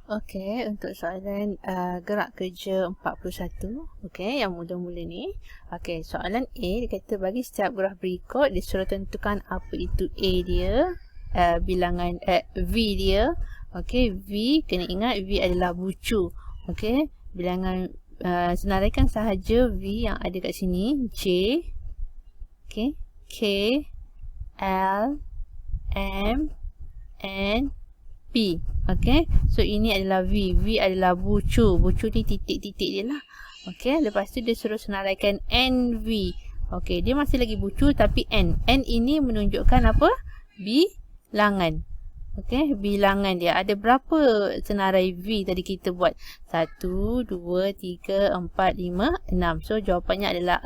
Okey, untuk soalan gerak kerja 41, okey, yang mula-mula ni. Okey, soalan A dia kata bagi setiap graf berikut disuruh tentukan apa itu A dia, bilangan V dia. Okey, V kena ingat V adalah bucu. Okey, bilangan senaraikan sahaja V yang ada kat sini, J, okey, K, L, M, N, P. Okay, so ini adalah V. V adalah bucu. Bucu ni titik-titik dia lah. Okay, lepas tu dia suruh senaraikan NV. Okay, dia masih lagi bucu tapi N. N ini menunjukkan apa? Bilangan. Okay, bilangan dia. Ada berapa senarai V tadi kita buat? 1, 2, 3, 4, 5, 6. So, jawapannya adalah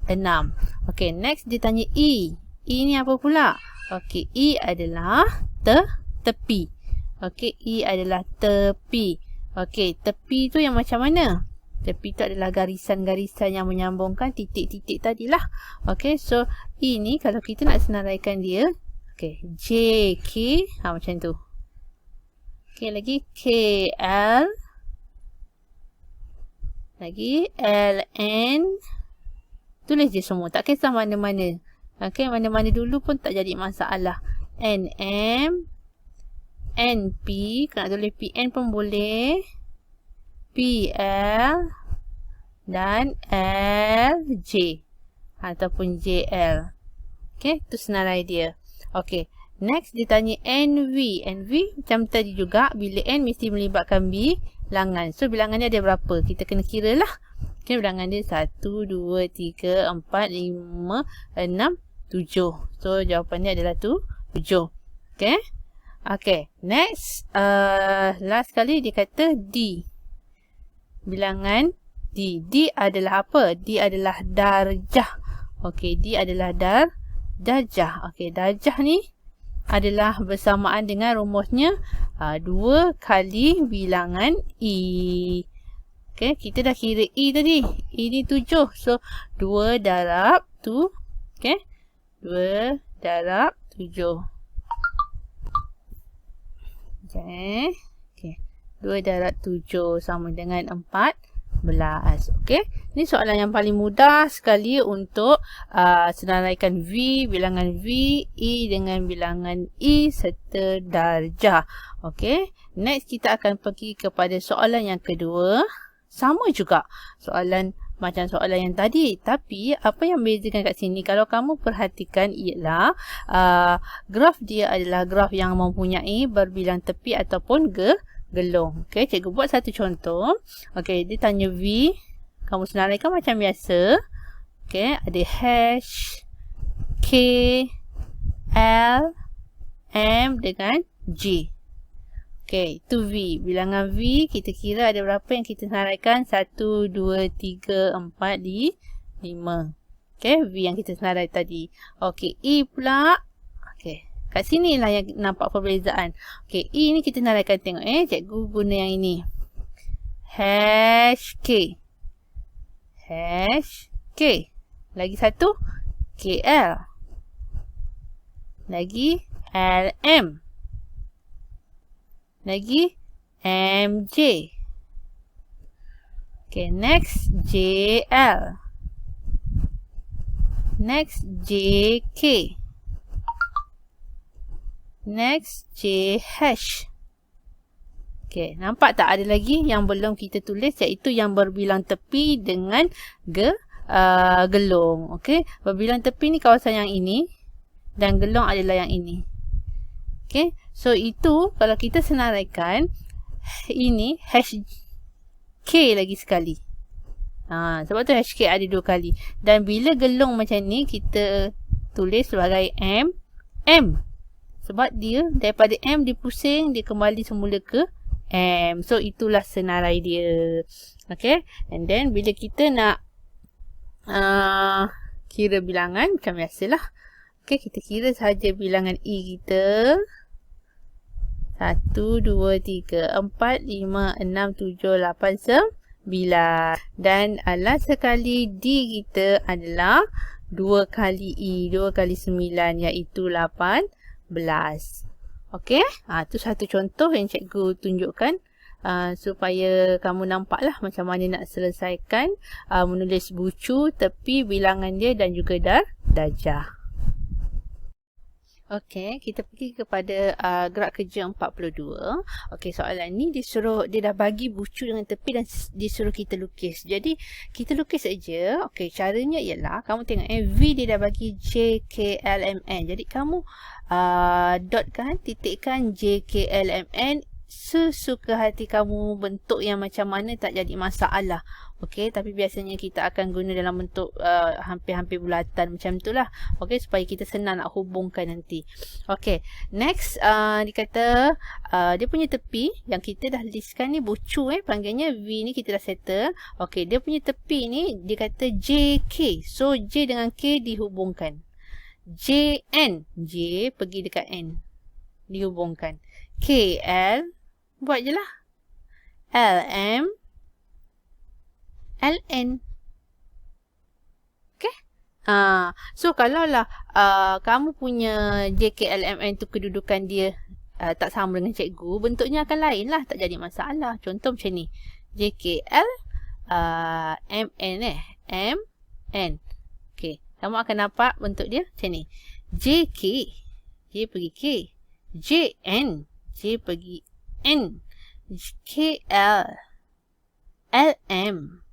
6. Okay, next dia tanya E. E ni apa pula? Okay, E adalah tepi. Okey, E adalah tepi. Okey, tepi tu yang macam mana? Tepi tu adalah garisan-garisan yang menyambungkan titik-titik tadilah. Okey, so E ni kalau kita nak senaraikan dia, okey, J, K, macam tu. Okey, lagi K, L. Lagi L, N. Tulis je semua, tak kisah mana-mana. Okey, mana-mana dulu pun tak jadi masalah. N, M. NP, kena tulis PN pun boleh. PL dan LJ ataupun JL. Okey, tu senarai dia. Okey, next dia tanya NV. NV macam tadi juga, bila N mesti melibatkan bilangan. So bilangannya ada berapa? Kita kena kira lah. Okey, bilangan dia 1, 2, 3, 4, 5, 6, 7. So jawapannya adalah 7. Okey. Okay, next, last kali dia kata D. Bilangan D. D adalah apa? D adalah darjah. Okay, D adalah darjah. Okay, darjah ni adalah bersamaan dengan rumusnya 2 kali bilangan E. Okay, kita dah kira E tadi. E ni 7. So, 2 darab 2. Okay, 2 darab 7. Okay. 2 darab 7 sama dengan 14. Okay. Ini soalan yang paling mudah sekali untuk senaraikan V, bilangan V, E dengan bilangan E serta darjah. Okay. Next kita akan pergi kepada soalan yang kedua. Sama juga soalan macam soalan yang tadi, tapi apa yang bezakan kat sini kalau kamu perhatikan ialah graf dia adalah graf yang mempunyai berbilang tepi ataupun gelung. Okey, cikgu buat satu contoh. Okey, dia tanya V, kamu senaraikan macam biasa. Okey, ada hash K, L, M dengan J. Okey, itu V. Bilangan V, kita kira ada berapa yang kita senaraikan? 1, 2, 3, 4, 5. Okey, V yang kita senarai tadi. Okey, E pula. Okey, kat sini lah yang nampak perbezaan. Okey, E ni kita senaraikan, tengok cikgu guna yang ini. Hash K. Hash K. Lagi satu, KL. Lagi LM. Lagi MJ. Okay, next JL. Next JK. Next JH. Okay, nampak tak ada lagi yang belum kita tulis, iaitu yang berbilang tepi dengan gelung. Okay, berbilang tepi ni kawasan yang ini dan gelung adalah yang ini. Okay, so itu kalau kita senaraikan ini hash K lagi sekali. Sebab tu hash K ada 2 kali. Dan bila gelung macam ni kita tulis sebagai M. Sebab dia daripada M dia pusing, dia kembali semula ke M. So itulah senarai dia. Okay, and then bila kita nak kira bilangan macam biasalah. Okay, kita kira sahaja bilangan E kita. 1, 2, 3, 4, 5, 6, 7, 8, 9. Dan last sekali D kita adalah 2 kali E, 2 kali 9 iaitu 18. Okey, tu satu contoh yang cikgu tunjukkan supaya kamu nampaklah macam mana nak selesaikan menulis bucu, tepi, bilangan dia dan juga darjah. Okey, kita pergi kepada gerak kerja 42. Okey, soalan ni dia dah bagi bucu dengan tepi dan disuruh kita lukis. Jadi, kita lukis saja. Okey, caranya ialah kamu tengok V dia dah bagi J, K, L, M, N. Jadi, kamu dotkan, titikkan J, K, L, M, N sesuka hati kamu, bentuk yang macam mana tak jadi masalah. Okey, tapi biasanya kita akan guna dalam bentuk hampir-hampir bulatan macam itulah. Okey, supaya kita senang nak hubungkan nanti. Okey, next dia kata dia punya tepi yang kita dah listkan ni bucu panggilnya V ni kita dah settle. Okey, dia punya tepi ni dia kata JK. So J dengan K dihubungkan. JN, J pergi dekat N. Dihubungkan. KL buat je lah. LM LN. Okay. So kalau lah kamu punya JKLMN tu kedudukan dia tak sama dengan cikgu, bentuknya akan lain lah, tak jadi masalah. Contoh macam ni. JKL MN MN. Okay. Kamu akan nampak bentuk dia macam ni. JK, J pergi K. JN, J pergi N. KL LM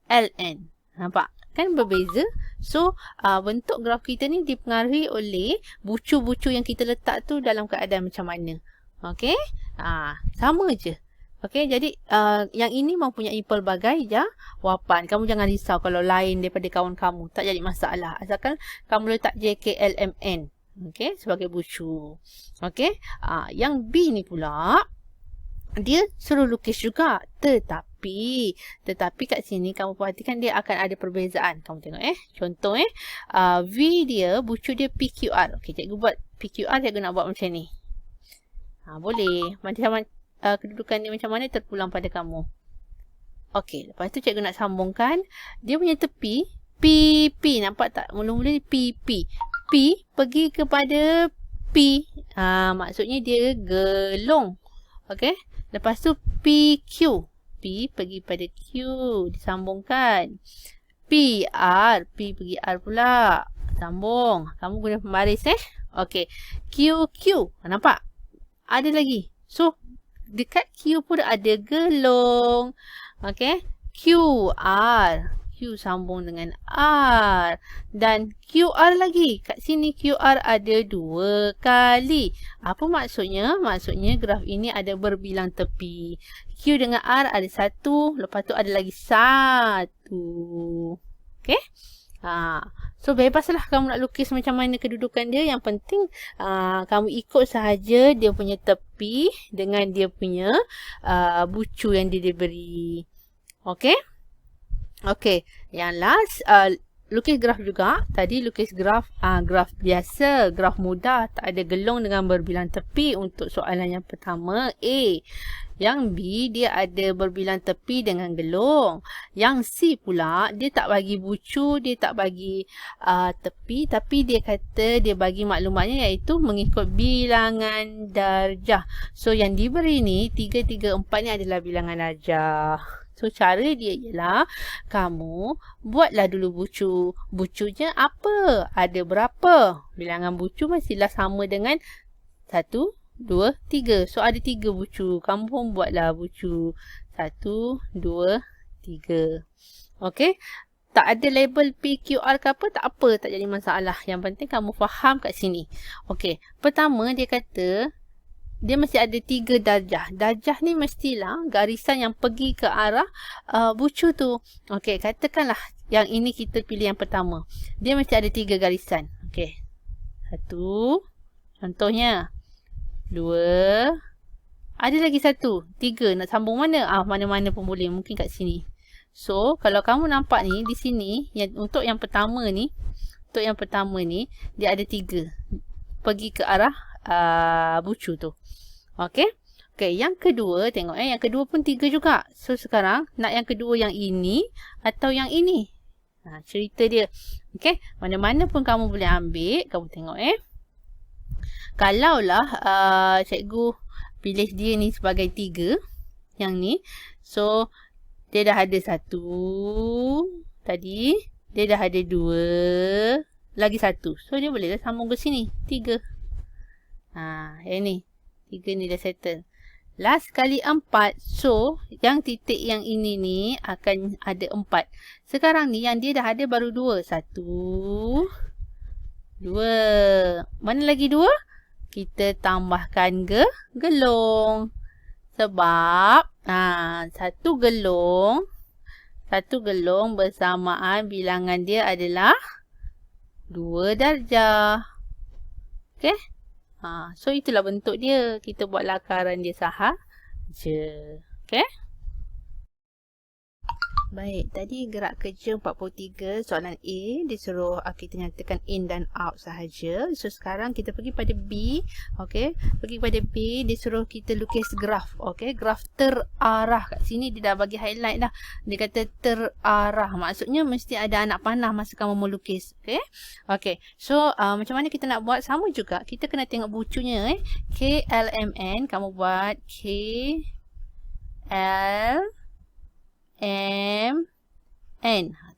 LN. Nampak? Kan berbeza. So, bentuk graf kita ni dipengaruhi oleh bucu-bucu yang kita letak tu dalam keadaan macam mana. Okey? Sama je. Okey, jadi yang ini mempunyai pelbagai jawapan. Kamu jangan risau kalau lain daripada kawan kamu. Tak jadi masalah. Asalkan kamu letak JKLMN. Okey, sebagai bucu. Okey? Yang B ni pula, dia suruh lukis juga. Tetapi kat sini kamu perhatikan dia akan ada perbezaan. Kamu tengok contoh V dia, bucu dia PQR. Okey, cikgu buat PQR, cikgu nak buat macam ni. Boleh. Macam kedudukan dia macam mana terpulang pada kamu. Okey, lepas tu cikgu nak sambungkan. Dia punya tepi PP. Nampak tak? Mula-mula PP. P pergi kepada P. Maksudnya dia gelong. Okey. Lepas tu PQ. P pergi pada Q. Disambungkan. PR. P pergi R pula. Sambung. Kamu guna pembaris Okey. QQ. Nampak? Ada lagi. So, dekat Q pun ada gelong. Okey. QR. Q sambung dengan R. Dan QR lagi. Kat sini QR ada 2 kali. Apa maksudnya? Maksudnya graf ini ada berbilang tepi. Q dengan R ada 1. Lepas tu ada lagi 1. Okay? So bebaslah kamu nak lukis macam mana kedudukan dia. Yang penting kamu ikut sahaja dia punya tepi dengan dia punya bucu yang dia diberi. Okay? Okey, yang last lukis graf juga. Tadi lukis graf biasa, graf mudah, tak ada gelong dengan berbilang tepi untuk soalan yang pertama A. Yang B dia ada berbilang tepi dengan gelong. Yang C pula dia tak bagi bucu, dia tak bagi tepi, tapi dia kata dia bagi maklumatnya iaitu mengikut bilangan darjah. So yang diberi ni 3, 3, 4 ni adalah bilangan darjah. So, cara dia ialah kamu buatlah dulu bucu. Bucunya apa? Ada berapa? Bilangan bucu mestilah sama dengan 1, 2, 3. So, ada 3 bucu. Kamu pun buatlah bucu 1, 2, 3. Okey? Tak ada label PQR ke apa? Tak apa. Tak jadi masalah. Yang penting kamu faham kat sini. Okey. Pertama, dia kata dia mesti ada 3 darjah. Darjah ni mestilah garisan yang pergi ke arah bucu tu. Okey, katakanlah yang ini kita pilih yang pertama. Dia mesti ada 3 garisan. Okey. 1. Contohnya. 2. Ada lagi 1. 3. Nak sambung mana? Mana-mana pun boleh. Mungkin kat sini. So, kalau kamu nampak ni, di sini, untuk yang pertama ni, dia ada 3. Pergi ke arah bucu tu. Okey. Okey, yang kedua tengok yang kedua pun 3 juga. So sekarang nak yang kedua yang ini atau yang ini. Cerita dia. Okey, mana-mana pun kamu boleh ambil, kamu tengok Kalaulah cikgu pilih dia ni sebagai 3. yang ni. So, dia dah ada 1 tadi. Dia dah ada 2. Lagi 1. So, dia boleh dah sambung ke sini. 3. Yang ni. 3 ni dah settle. Last kali 4. So, yang titik yang ini ni akan ada 4. Sekarang ni yang dia dah ada baru 2. 1, 2. Mana lagi 2? Kita tambahkan gelong. Sebab satu gelong bersamaan bilangan dia adalah 2 darjah. Okey? So itulah bentuk dia. Kita buat lakaran dia sahaja. Okey? Baik, tadi gerak kerja 43 soalan A disuruh kita nyatakan in dan out sahaja. So sekarang kita pergi pada B. Okey, pergi pada B, disuruh kita lukis graf. Okey, graf terarah. Kat sini dia dah bagi highlight dah. Dia kata terarah. Maksudnya mesti ada anak panah masa kamu melukis. Okey. Okey. So macam mana kita nak buat? Sama juga. Kita kena tengok bucunya KLMN, kamu buat KLMN.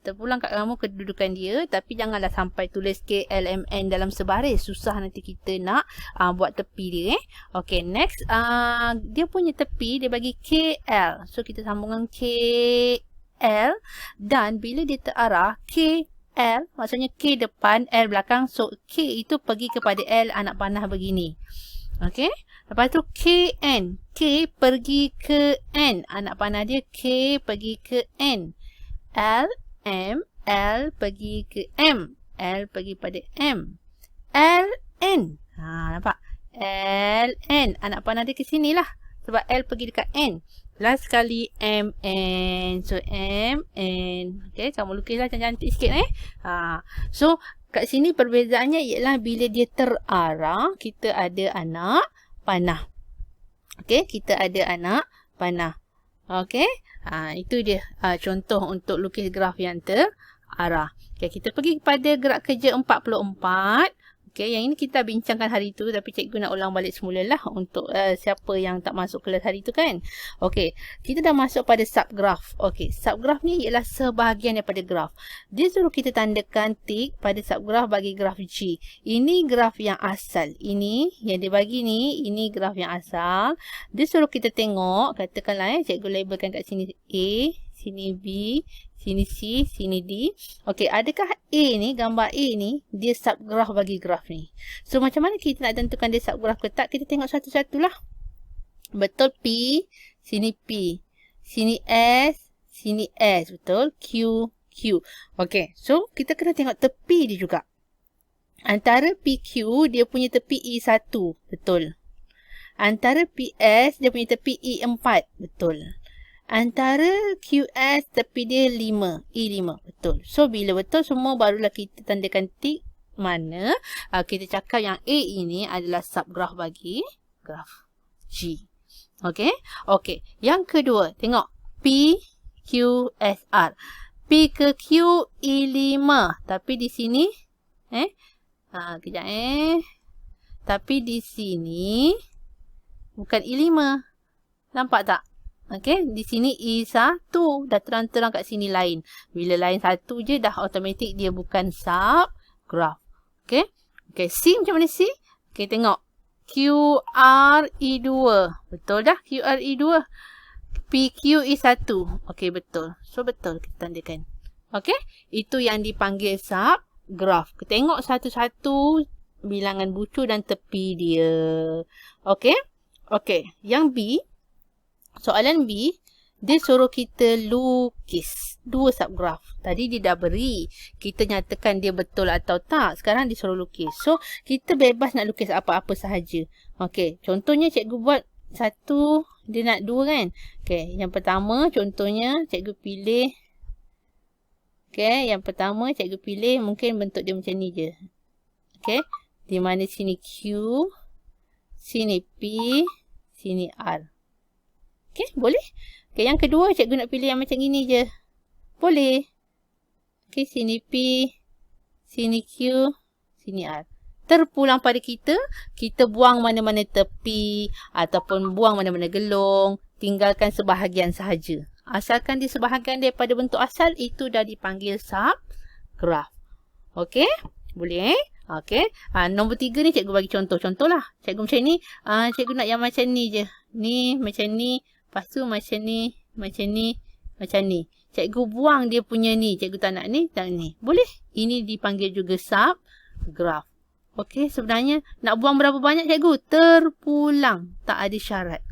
Terpulang kat kamu kedudukan dia, tapi janganlah sampai tulis KLMN dalam sebaris. Susah nanti kita nak buat tepi dia. Okey, next dia punya tepi dia bagi KL. So kita sambungkan KL, dan bila dia terarah KL, maksudnya K depan, L belakang. So K itu pergi kepada L, anak panah begini. Okey. Lepas tu KN. K pergi ke N. Anak panah dia K pergi ke N. L, M. L pergi ke M. L pergi pada M. L, N. Nampak? L, N. Anak panah dia ke sini lah. Sebab L pergi dekat N. Last sekali M, N. So, M, N. Okay, kamu lukislah cantik sikit So, kat sini perbezaannya ialah bila dia terarah, kita ada anak panah. Okey, kita ada anak panah. Okey, itu dia contoh untuk lukis graf yang terarah. Okey, kita pergi kepada gerak kerja 44. Okey, yang ini kita bincangkan hari itu, tapi cikgu nak ulang balik semula lah untuk siapa yang tak masuk kelas hari itu kan. Okey, kita dah masuk pada subgraf. Okey, subgraf ni ialah sebahagian daripada graf. Dia suruh kita tandakan tik pada subgraf bagi graf G. Ini graf yang asal. Ini yang dia bagi ni, ini graf yang asal. Dia suruh kita tengok, katakanlah cikgu labelkan kat sini A, sini B, sini C, sini D. Okey, adakah A ni, gambar A ni, dia subgraf bagi graf ni? So, macam mana kita nak tentukan dia subgraf ke tak? Kita tengok satu-satulah. Betul P, sini P. Sini S, sini S. Betul? Q, Q. Okey, so kita kena tengok tepi dia juga. Antara PQ, dia punya tepi E1. Betul. Antara PS, dia punya tepi E4. Betul. Antara QS, tepi dia 5. E5. Betul. So, bila betul semua, barulah kita tandakan tik mana kita cakap yang A ini adalah subgraf bagi graf G. Okey. Okey. Yang kedua, tengok. P, Q, S, R. P ke Q, E5. Tapi di sini, kejap Tapi di sini, bukan E5. Nampak tak? Okey, di sini E1 dah terang-terang kat sini lain. Bila lain satu je dah automatik dia bukan subgraf. Okey. Okey, C macam mana C? Okey, tengok. QR E2. Betul dah QR E2. PQ E1. Okey, betul. So betul kita tandakan. Okey, itu yang dipanggil subgraf. Kita tengok satu-satu bilangan bucu dan tepi dia. Okey. Okey, yang B. Soalan B, dia suruh kita lukis 2 subgraf. Tadi dia dah beri. Kita nyatakan dia betul atau tak. Sekarang dia suruh lukis. So, kita bebas nak lukis apa-apa sahaja. Okey, contohnya cikgu buat satu, dia nak 2 kan? Okey, yang pertama contohnya cikgu pilih. Okey, yang pertama cikgu pilih mungkin bentuk dia macam ni je. Okey, di mana sini Q, sini P, sini R. Okey, boleh? Okey, yang kedua cikgu nak pilih yang macam ini je. Boleh. Okey, sini P, sini Q, sini R. terpulang pada kita, kita buang mana-mana tepi ataupun buang mana-mana gelong, tinggalkan sebahagian sahaja. Asalkan di sebahagian daripada bentuk asal, itu dah dipanggil subgraph. Okey? Boleh? Okey. Nombor 3 ni cikgu bagi contoh lah. Cikgu macam ni, cikgu nak yang macam ni je. Ni macam ni, lepas tu macam ni, macam ni, macam ni. Cikgu buang dia punya ni, cikgu tak nak ni, tak ni. Boleh? Ini dipanggil juga subgraph. Okey, sebenarnya nak buang berapa banyak cikgu? Terpulang. Tak ada syarat.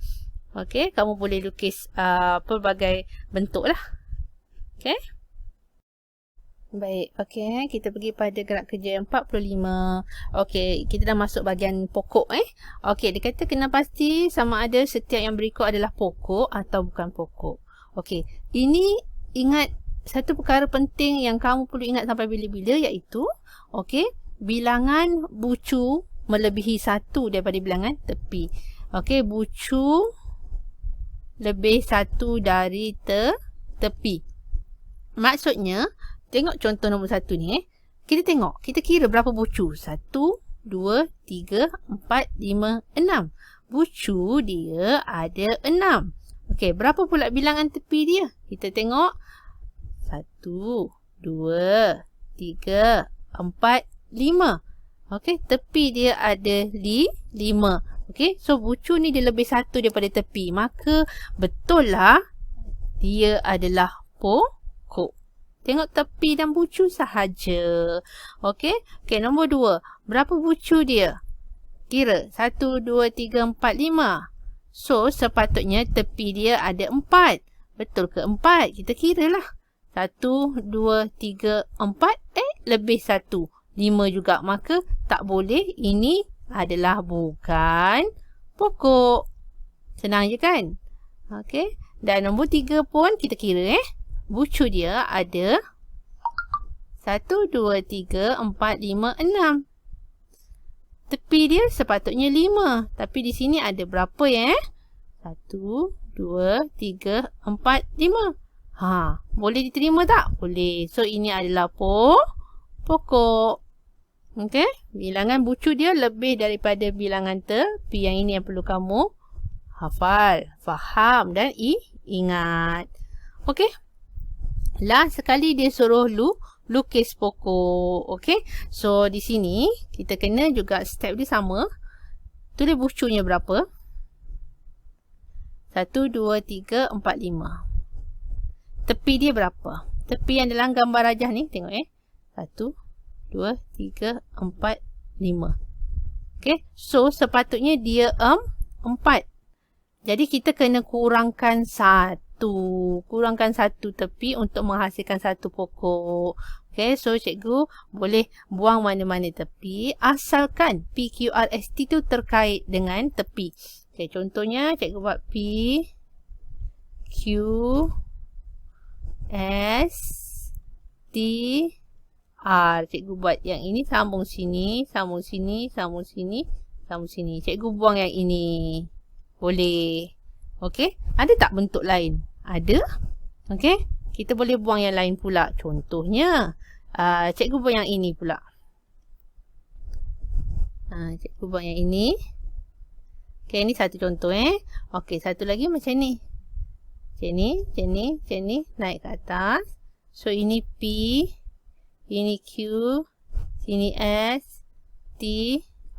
Okey, kamu boleh lukis pelbagai bentuk lah. Okey. Baik, okey, kita pergi pada gerak kerja 45. Okey, kita dah masuk bahagian pokok Okey, dia kata kena pasti sama ada setiap yang berikut adalah pokok atau bukan pokok. Okey, ini ingat satu perkara penting yang kamu perlu ingat sampai bila-bila, iaitu okey, bilangan bucu melebihi 1 daripada bilangan tepi. Okey, bucu lebih 1 dari tepi. Maksudnya, tengok contoh nombor 1 ni Kita tengok, kita kira berapa bucu. 1, 2, 3, 4, 5, 6. Bucu dia ada 6. Okey, berapa pula bilangan tepi dia? Kita tengok. 1, 2, 3, 4, 5. Okey, tepi dia ada 5. Okey, so bucu ni dia lebih 1 daripada tepi. Maka betul lah dia adalah pokok. Tengok tepi dan bucu sahaja. Okey, nombor 2. Berapa bucu dia? Kira 1, 2, 3, 4, 5. So sepatutnya tepi dia ada 4. Betul ke 4? Kita kira lah. 1, 2, 3, 4. Lebih 1. 5 juga. Maka tak boleh. Ini adalah bukan pokok. Senang je kan? Okey. Dan nombor 3 pun kita kira bucu dia ada 1, 2, 3, 4, 5, 6. Tepi dia sepatutnya 5. Tapi di sini ada berapa 1, 2, 3, 4, 5. Boleh diterima tak? Boleh. So ini adalah pokok. Okey, bilangan bucu dia lebih daripada bilangan tepi. Yang ini yang perlu kamu hafal, faham dan ingat. Okey. Last sekali dia suruh lukis pokok. Okey. So di sini kita kena juga step dia sama. Tulis bucunya berapa? 1, 2, 3, 4, 5. Tepi dia berapa? Tepi yang dalam gambar rajah ni, tengok 1, 2, 3, 4, 5. Okey, so sepatutnya dia 4. Jadi kita kena kurangkan 1. Kurangkan 1 tepi untuk menghasilkan 1 pokok. Okey, so cikgu boleh buang mana-mana tepi asalkan PQRST tu terkait dengan tepi. Okey, contohnya cikgu buat P Q S T R. Cikgu buat yang ini sambung sini, sambung sini, sambung sini, sambung sini. Cikgu buang yang ini. Boleh. Okey. Ada tak bentuk lain? Ada. Okey. Kita boleh buang yang lain pula. Contohnya, cikgu buang yang ini pula. Cikgu buang yang ini. Okey, ini satu contoh Okey, satu lagi macam ni. Macam ni, macam ni, macam ni. Naik ke atas. So, ini P. Ini Q, sini S, T,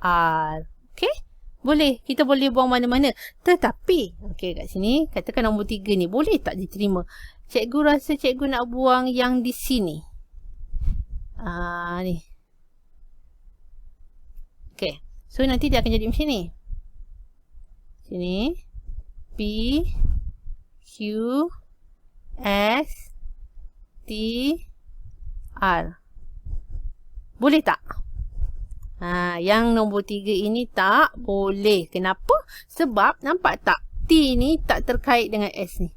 R. Okey? Boleh. Kita boleh buang mana-mana. Tetapi, okey kat sini, katakan nombor 3 ni. Boleh tak diterima? Cikgu rasa cikgu nak buang yang di sini. Ni. Okey. So, nanti dia akan jadi macam ni. Sini. P, Q, S, T, R. Boleh tak? Yang nombor 3 ini tak boleh. Kenapa? Sebab nampak tak? T ni tak terkait dengan S ni.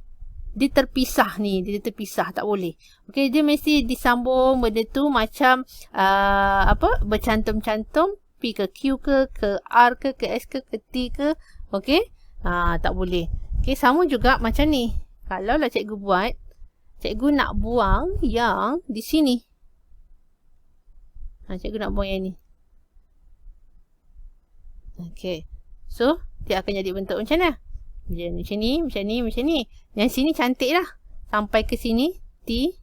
Dia terpisah ni. Dia terpisah. Tak boleh. Okey, dia mesti disambung benda tu macam bercantum-cantum. P ke Q ke R ke S ke T ke. Okey? Tak boleh. Okey, sama juga macam ni. Kalau lah cikgu buat, cikgu nak buang yang di sini. Cikgu nak buang yang ni. Okey. So, dia akan jadi bentuk macam mana? Macam ni. Yang sini cantik lah. Sampai ke sini, T.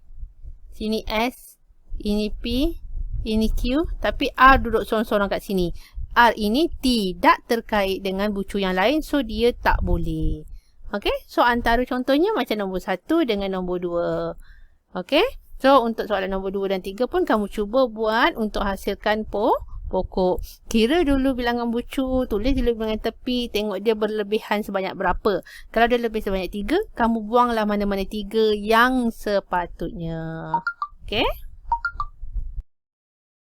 Sini S. Ini P. Ini Q. Tapi R duduk sorang-sorang kat sini. R ini tidak terkait dengan bucu yang lain. So, dia tak boleh. Okey. So, antara contohnya macam nombor 1 dengan nombor 2. Okey. So, untuk soalan nombor 2 dan 3 pun kamu cuba buat untuk hasilkan pokok. Kira dulu bilangan bucu, tulis dulu bilangan tepi, tengok dia berlebihan sebanyak berapa. Kalau dia lebih sebanyak 3, kamu buanglah mana-mana 3 yang sepatutnya. Okey?